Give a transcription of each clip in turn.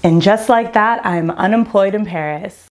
And just like that, I'm unemployed in Paris.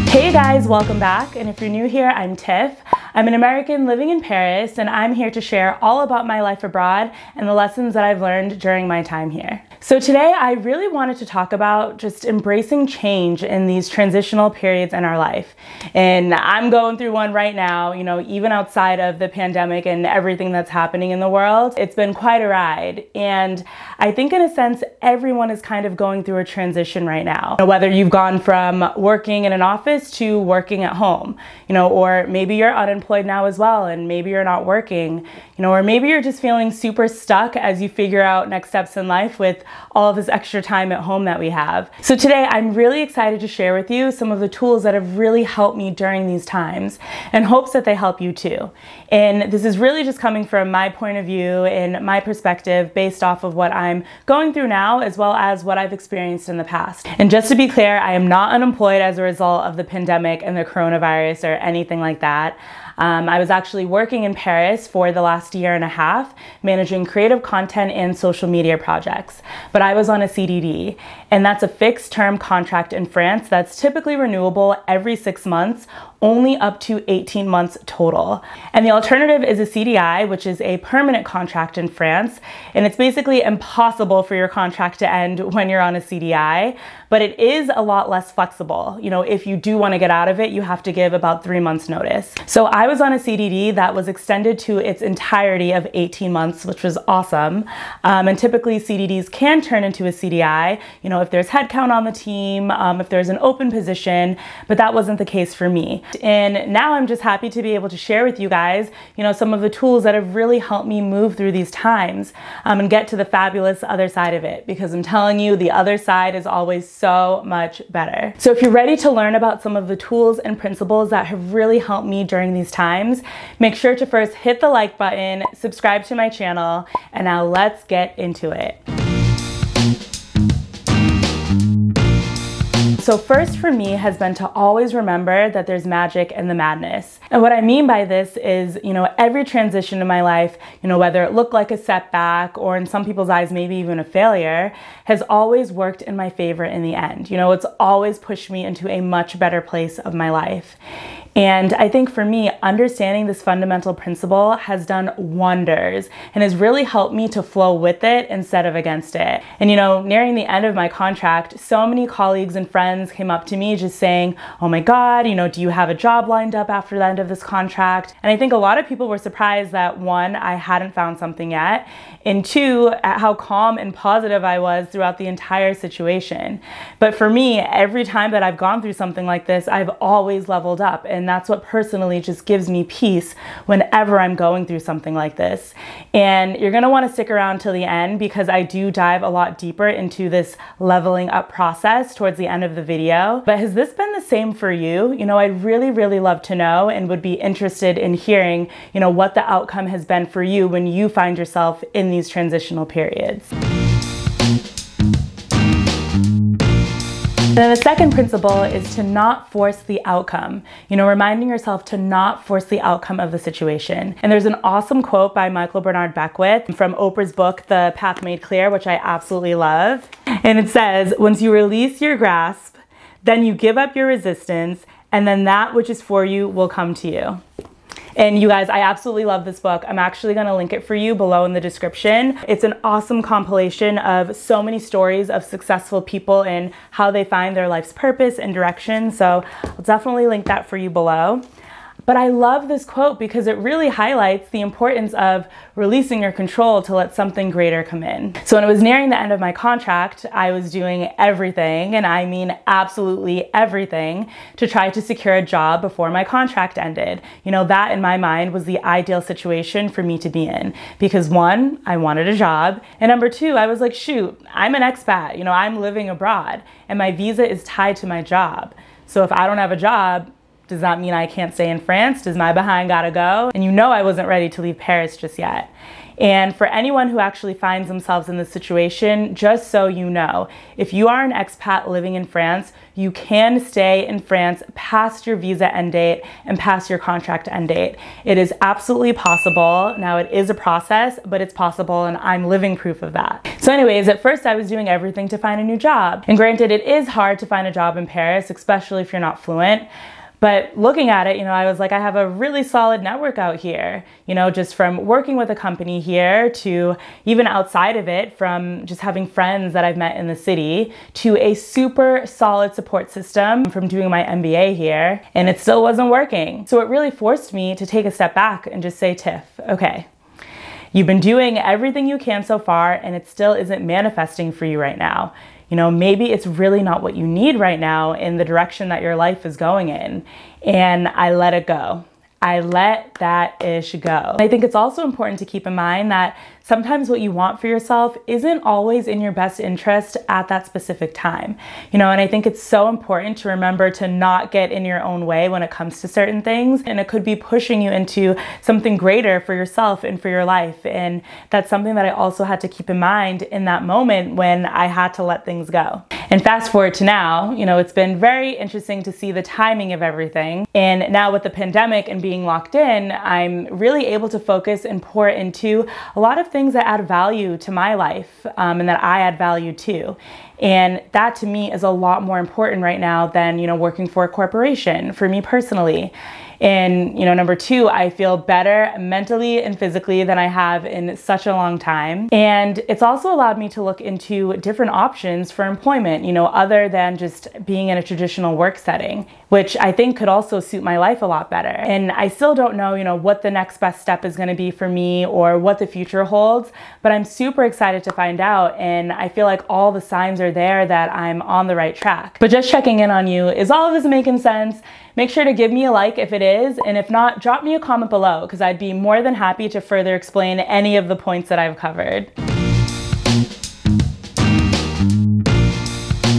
Hey guys, welcome back. And if you're new here, I'm Tiff. I'm an American living in Paris, and I'm here to share all about my life abroad and the lessons that I've learned during my time here. So today I really wanted to talk about just embracing change in these transitional periods in our life. And I'm going through one right now, even outside of the pandemic and everything that's happening in the world. It's been quite a ride. And I think in a sense, everyone is kind of going through a transition right now. Whether you've gone from working in an office to working at home, or maybe you're unemployed now as well, and maybe you're not working, or maybe you're just feeling super stuck as you figure out next steps in life with all of this extra time at home that we have. So today I'm really excited to share with you some of the tools that have really helped me during these times, in hopes that they help you too. And this is really just coming from my point of view and my perspective based off of what I'm going through now, as well as what I've experienced in the past. And just to be clear, I am not unemployed as a result of the pandemic and the coronavirus or anything like that. I was actually working in Paris for the last year and a half, managing creative content and social media projects. But I was on a CDD, and that's a fixed term contract in France that's typically renewable every 6 months, only up to 18 months total. And the alternative is a CDI, which is a permanent contract in France. And it's basically impossible for your contract to end when you're on a CDI, but it is a lot less flexible. If you do want to get out of it, you have to give about 3 months notice. So I was on a CDD that was extended to its entirety of 18 months, which was awesome. And typically CDDs can turn into a CDI, if there's headcount on the team, if there's an open position, but that wasn't the case for me. And now I'm just happy to be able to share with you guys, some of the tools that have really helped me move through these times and get to the fabulous other side of it, because I'm telling you, the other side is always so much better. So if you're ready to learn about some of the tools and principles that have really helped me during these times, make sure to first hit the like button, subscribe to my channel, and now let's get into it. So first for me has been to always remember that there's magic in the madness. And what I mean by this is, every transition in my life, whether it looked like a setback or in some people's eyes, maybe even a failure, has always worked in my favor in the end. It's always pushed me into a much better place of my life. And I think for me, understanding this fundamental principle has done wonders and has really helped me to flow with it instead of against it. And nearing the end of my contract, so many colleagues and friends came up to me just saying, oh my God, do you have a job lined up after the end of this contract? And I think a lot of people were surprised that, one, I hadn't found something yet, and two, at how calm and positive I was throughout the entire situation. But for me, every time that I've gone through something like this, I've always leveled up. And that's what personally just gives me peace whenever I'm going through something like this. And you're gonna wanna stick around till the end, because I do dive a lot deeper into this leveling up process towards the end of the video. But has this been the same for you? I'd really, really love to know, and would be interested in hearing, what the outcome has been for you when you find yourself in these transitional periods. Then the second principle is to not force the outcome. Reminding yourself to not force the outcome of the situation. And there's an awesome quote by Michael Bernard Beckwith from Oprah's book, The Path Made Clear, which I absolutely love. And it says, once you release your grasp, then you give up your resistance, and then that which is for you will come to you. And you guys, I absolutely love this book. I'm actually gonna link it for you below in the description. It's an awesome compilation of so many stories of successful people and how they find their life's purpose and direction. So I'll definitely link that for you below. But I love this quote because it really highlights the importance of releasing your control to let something greater come in. So when it was nearing the end of my contract, I was doing everything, and I mean absolutely everything, to try to secure a job before my contract ended. That in my mind was the ideal situation for me to be in, because one, I wanted a job, and number two, I was like, shoot, I'm an expat, I'm living abroad, and my visa is tied to my job. So if I don't have a job, does that mean I can't stay in France? Does my behind gotta go? And I wasn't ready to leave Paris just yet. And for anyone who actually finds themselves in this situation, just so you know, if you are an expat living in France, you can stay in France past your visa end date and past your contract end date. It is absolutely possible. Now, it is a process, but it's possible, and I'm living proof of that. So anyways, at first I was doing everything to find a new job. And granted, it is hard to find a job in Paris, especially if you're not fluent. But looking at it, I was like, I have a really solid network out here, just from working with a company here to even outside of it, from just having friends that I've met in the city to a super solid support system from doing my MBA here, and it still wasn't working. So it really forced me to take a step back and just say, Tiff, okay, you've been doing everything you can so far and it still isn't manifesting for you right now. Maybe it's really not what you need right now in the direction that your life is going in. And I let it go. I let that ish go. I think it's also important to keep in mind that sometimes what you want for yourself isn't always in your best interest at that specific time. And I think it's so important to remember to not get in your own way when it comes to certain things. And it could be pushing you into something greater for yourself and for your life. And that's something that I also had to keep in mind in that moment when I had to let things go. And fast forward to now, it's been very interesting to see the timing of everything. And now with the pandemic and being locked in, I'm really able to focus and pour into a lot of things that add value to my life and that I add value to. And that to me is a lot more important right now than, working for a corporation for me personally. And, number two, I feel better mentally and physically than I have in such a long time. And it's also allowed me to look into different options for employment, other than just being in a traditional work setting, which I think could also suit my life a lot better. And I still don't know, what the next best step is going to be for me or what the future holds, but I'm super excited to find out. And I feel like all the signs are there that I'm on the right track. But just checking in on you, is all of this making sense? Make sure to give me a like if it is, and if not, drop me a comment below because I'd be more than happy to further explain any of the points that I've covered.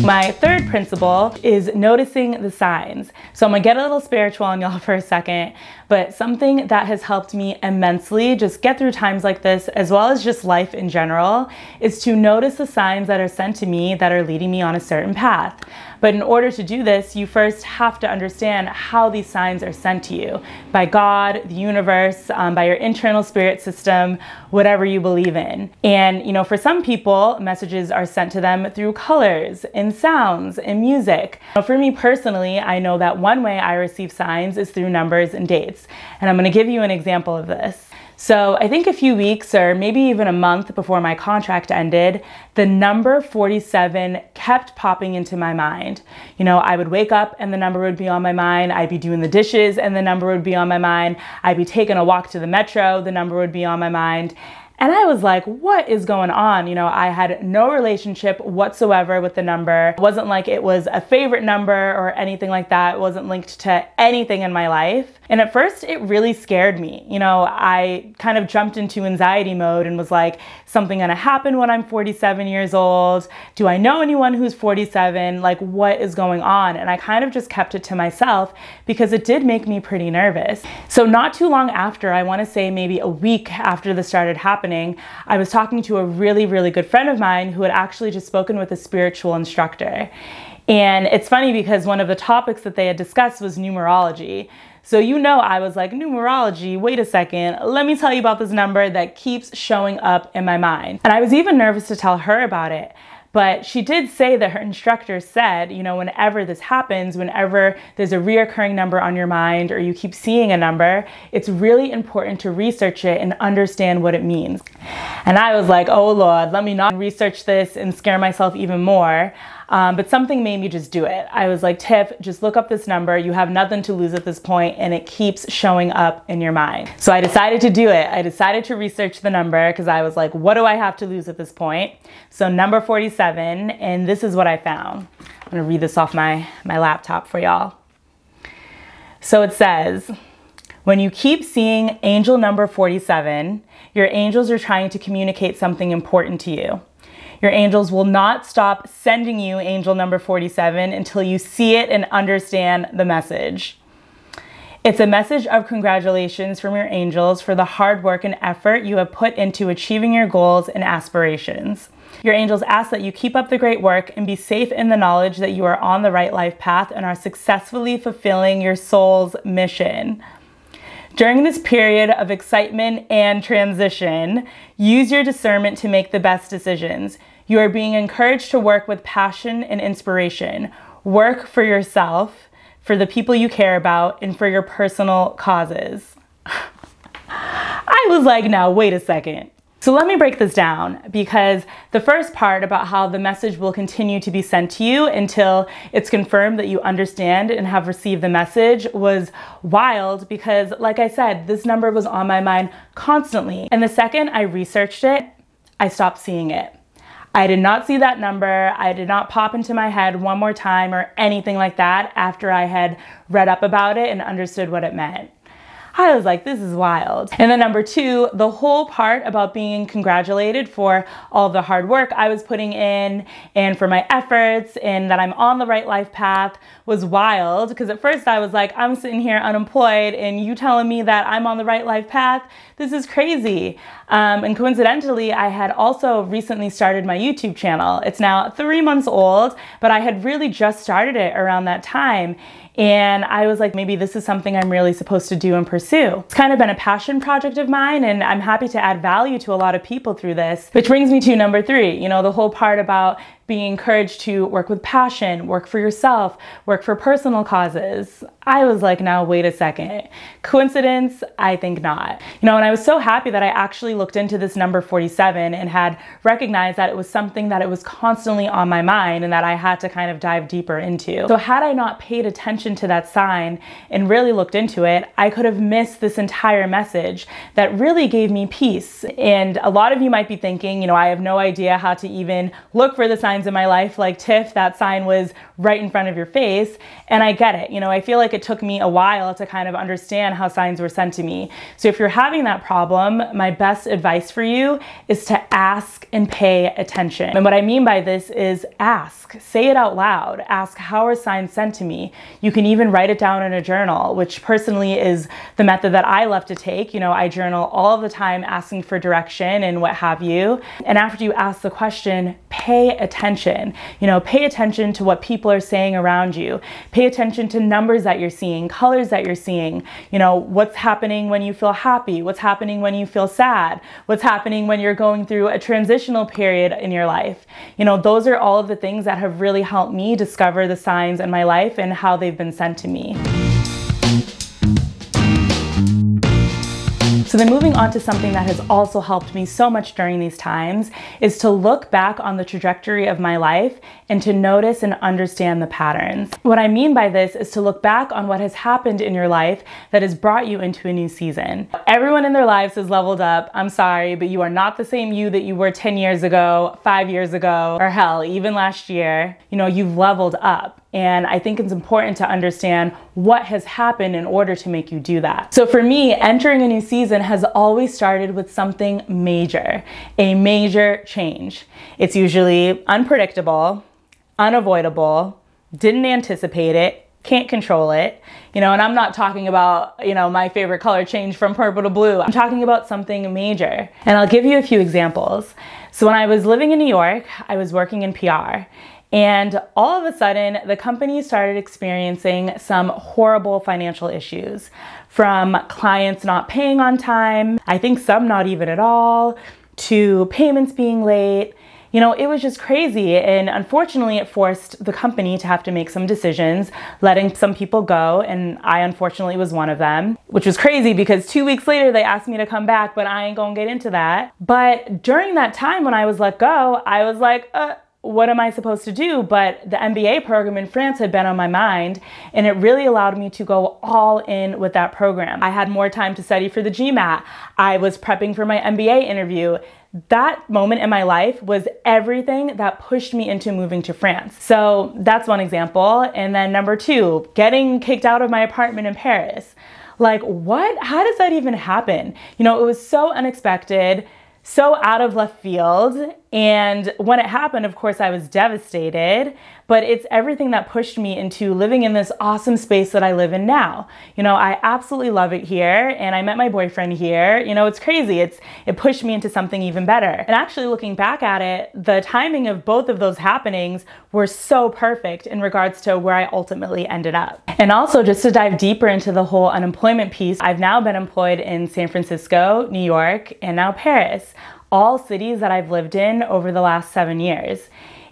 My third principle is noticing the signs. So I'm gonna get a little spiritual on y'all for a second, but something that has helped me immensely just get through times like this, as well as just life in general, is to notice the signs that are sent to me that are leading me on a certain path. But in order to do this, you first have to understand how these signs are sent to you by God, the universe, by your internal spirit system, whatever you believe in. And, for some people, messages are sent to them through colors and sounds and music. For me personally, I know that one way I receive signs is through numbers and dates. And I'm going to give you an example of this. So I think a few weeks or maybe even a month before my contract ended, the number 47 kept popping into my mind. I would wake up and the number would be on my mind. I'd be doing the dishes and the number would be on my mind. I'd be taking a walk to the metro, the number would be on my mind. And I was like, what is going on? I had no relationship whatsoever with the number. It wasn't like it was a favorite number or anything like that. It wasn't linked to anything in my life. And at first it really scared me. I kind of jumped into anxiety mode and was like, something gonna happen when I'm 47 years old? Do I know anyone who's 47? Like, what is going on? And I kind of just kept it to myself because it did make me pretty nervous. So not too long after, I wanna say maybe a week after this started happening, I was talking to a really, really good friend of mine who had actually just spoken with a spiritual instructor. And it's funny because one of the topics that they had discussed was numerology. So I was like, numerology, wait a second, let me tell you about this number that keeps showing up in my mind. And I was even nervous to tell her about it. But she did say that her instructor said, whenever this happens, whenever there's a reoccurring number on your mind or you keep seeing a number, it's really important to research it and understand what it means. And I was like, oh Lord, let me not research this and scare myself even more. But something made me just do it. I was like, Tiff, just look up this number. You have nothing to lose at this point, and it keeps showing up in your mind. So I decided to do it. I decided to research the number because I was like, what do I have to lose at this point? So number 47, and this is what I found. I'm gonna read this off my laptop for y'all. So it says, when you keep seeing angel number 47, your angels are trying to communicate something important to you. Your angels will not stop sending you angel number 47 until you see it and understand the message. It's a message of congratulations from your angels for the hard work and effort you have put into achieving your goals and aspirations. Your angels ask that you keep up the great work and be safe in the knowledge that you are on the right life path and are successfully fulfilling your soul's mission. During this period of excitement and transition, use your discernment to make the best decisions. You are being encouraged to work with passion and inspiration. Work for yourself, for the people you care about, and for your personal causes. I was like, now wait a second. So let me break this down, because the first part about how the message will continue to be sent to you until it's confirmed that you understand and have received the message was wild, because like I said, this number was on my mind constantly. And the second I researched it, I stopped seeing it. I did not see that number. I did not pop into my head one more time or anything like that after I had read up about it and understood what it meant. I was like, this is wild. And then number two, the whole part about being congratulated for all the hard work I was putting in and for my efforts and that I'm on the right life path was wild. Because at first I was like, I'm sitting here unemployed and you telling me that I'm on the right life path? This is crazy. And coincidentally, I had also recently started my YouTube channel. It's now 3 months old, but I had really just started it around that time. And I was like, maybe this is something I'm really supposed to do and pursue. It's kind of been a passion project of mine, and I'm happy to add value to a lot of people through this. Which brings me to number three, the whole part about being encouraged to work with passion, work for yourself, work for personal causes. I was like, now wait a second. Coincidence? I think not. And I was so happy that I actually looked into this number 47 and had recognized that it was something that it was constantly on my mind and that I had to kind of dive deeper into. So had I not paid attention to that sign and really looked into it, I could have missed this entire message that really gave me peace. And a lot of you might be thinking, I have no idea how to even look for the signs in my life. Like, Tiff, that sign was right in front of your face. And I get it. I feel like it took me a while to kind of understand how signs were sent to me. So if you're having that problem, my best advice for you is to ask and pay attention. And what I mean by this is ask. Say it out loud. Ask, how are signs sent to me? You can even write it down in a journal, which personally is the method that I love to take. I journal all the time asking for direction and what have you. And after you ask the question, pay attention. Pay attention to what people are saying around you. Pay attention to numbers that you're seeing, colors that you're seeing. What's happening when you feel happy? What's happening when you feel sad? What's happening when you're going through a transitional period in your life? Those are all of the things that have really helped me discover the signs in my life and how they've been sent to me. So then moving on to something that has also helped me so much during these times is to look back on the trajectory of my life and to notice and understand the patterns. What I mean by this is to look back on what has happened in your life that has brought you into a new season. Everyone in their lives has leveled up. I'm sorry, but you are not the same you that you were 10 years ago, 5 years ago, or hell, even last year. You've leveled up. And I think it's important to understand what has happened in order to make you do that. So for me, entering a new season has always started with something major, a major change. It's usually unpredictable, unavoidable, didn't anticipate it, can't control it, and I'm not talking about, my favorite color change from purple to blue. I'm talking about something major. And I'll give you a few examples. So when I was living in New York, I was working in PR. And all of a sudden, the company started experiencing some horrible financial issues, from clients not paying on time, I think some not even at all, to payments being late. It was just crazy. And unfortunately, it forced the company to have to make some decisions, letting some people go. And I unfortunately was one of them, which was crazy because 2 weeks later, they asked me to come back, but I ain't gonna get into that. But during that time when I was let go, I was like, what am I supposed to do? But the MBA program in France had been on my mind, and it really allowed me to go all in with that program. I had more time to study for the GMAT. I was prepping for my MBA interview. That moment in my life was everything that pushed me into moving to France. So that's one example. And then number two, getting kicked out of my apartment in Paris. Like, what? How does that even happen? It was so unexpected, so out of left field. And when it happened, of course, I was devastated, but it's everything that pushed me into living in this awesome space that I live in now. You know, I absolutely love it here, and I met my boyfriend here. You know, it's crazy. It pushed me into something even better. And actually looking back at it, the timing of both of those happenings were so perfect in regards to where I ultimately ended up. And also, just to dive deeper into the whole unemployment piece, I've now been employed in San Francisco, New York, and now Paris. All cities that I've lived in over the last 7 years.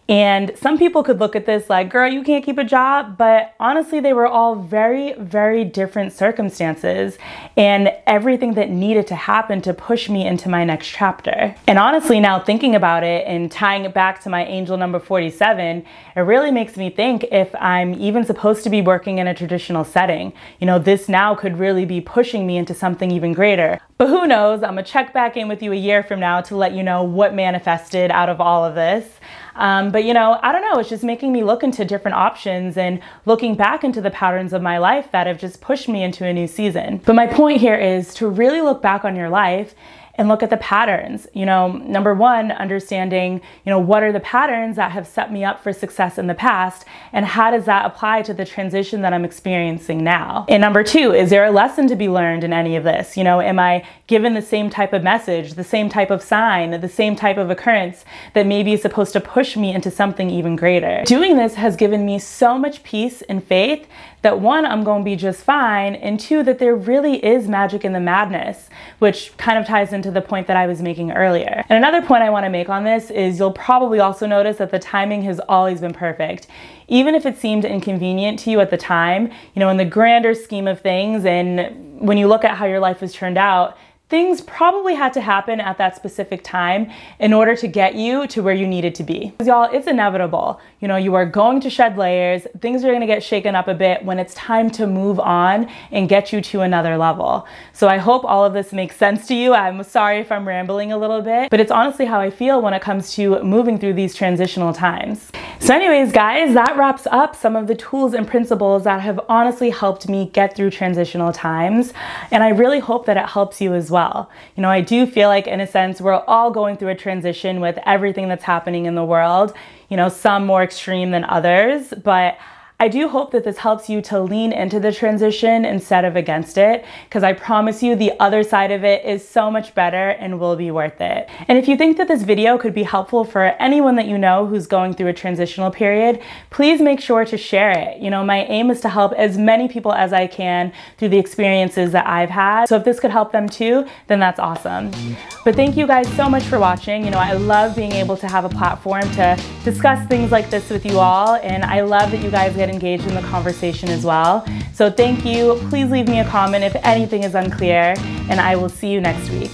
And some people could look at this like, girl, you can't keep a job, but honestly, they were all very, very different circumstances and everything that needed to happen to push me into my next chapter. And honestly, now thinking about it and tying it back to my angel number 47, it really makes me think if I'm even supposed to be working in a traditional setting. You know, this now could really be pushing me into something even greater. But who knows? I'm gonna check back in with you a year from now to let you know what manifested out of all of this. But you know, I don't know, it's just making me look into different options and looking back into the patterns of my life that have just pushed me into a new season. But my point here is to really look back on your life and look at the patterns. You know, number one, understanding, you know, what are the patterns that have set me up for success in the past, and how does that apply to the transition that I'm experiencing now? And number two, is there a lesson to be learned in any of this? You know, am I given the same type of message, the same type of sign, the same type of occurrence that maybe is supposed to push me into something even greater? Doing this has given me so much peace and faith that one, I'm going to be just fine, and two, that there really is magic in the madness, which kind of ties into the point that I was making earlier. And another point I want to make on this is you'll probably also notice that the timing has always been perfect. Even if it seemed inconvenient to you at the time, you know, in the grander scheme of things, and when you look at how your life has turned out, things probably had to happen at that specific time in order to get you to where you needed to be. Because y'all, it's inevitable. You know, you are going to shed layers. Things are going to get shaken up a bit when it's time to move on and get you to another level. So I hope all of this makes sense to you. I'm sorry if I'm rambling a little bit, but it's honestly how I feel when it comes to moving through these transitional times. So anyways, guys, that wraps up some of the tools and principles that have honestly helped me get through transitional times. And I really hope that it helps you as well. You know, I do feel like in a sense, we're all going through a transition with everything that's happening in the world, you know, some more extreme than others, but I do hope that this helps you to lean into the transition instead of against it, because I promise you the other side of it is so much better and will be worth it. And if you think that this video could be helpful for anyone that you know who's going through a transitional period, please make sure to share it. You know, my aim is to help as many people as I can through the experiences that I've had. So if this could help them too, then that's awesome. But thank you guys so much for watching. You know, I love being able to have a platform to discuss things like this with you all, and I love that you guys get engaged in the conversation as well. So thank you. Please leave me a comment if anything is unclear, and I will see you next week.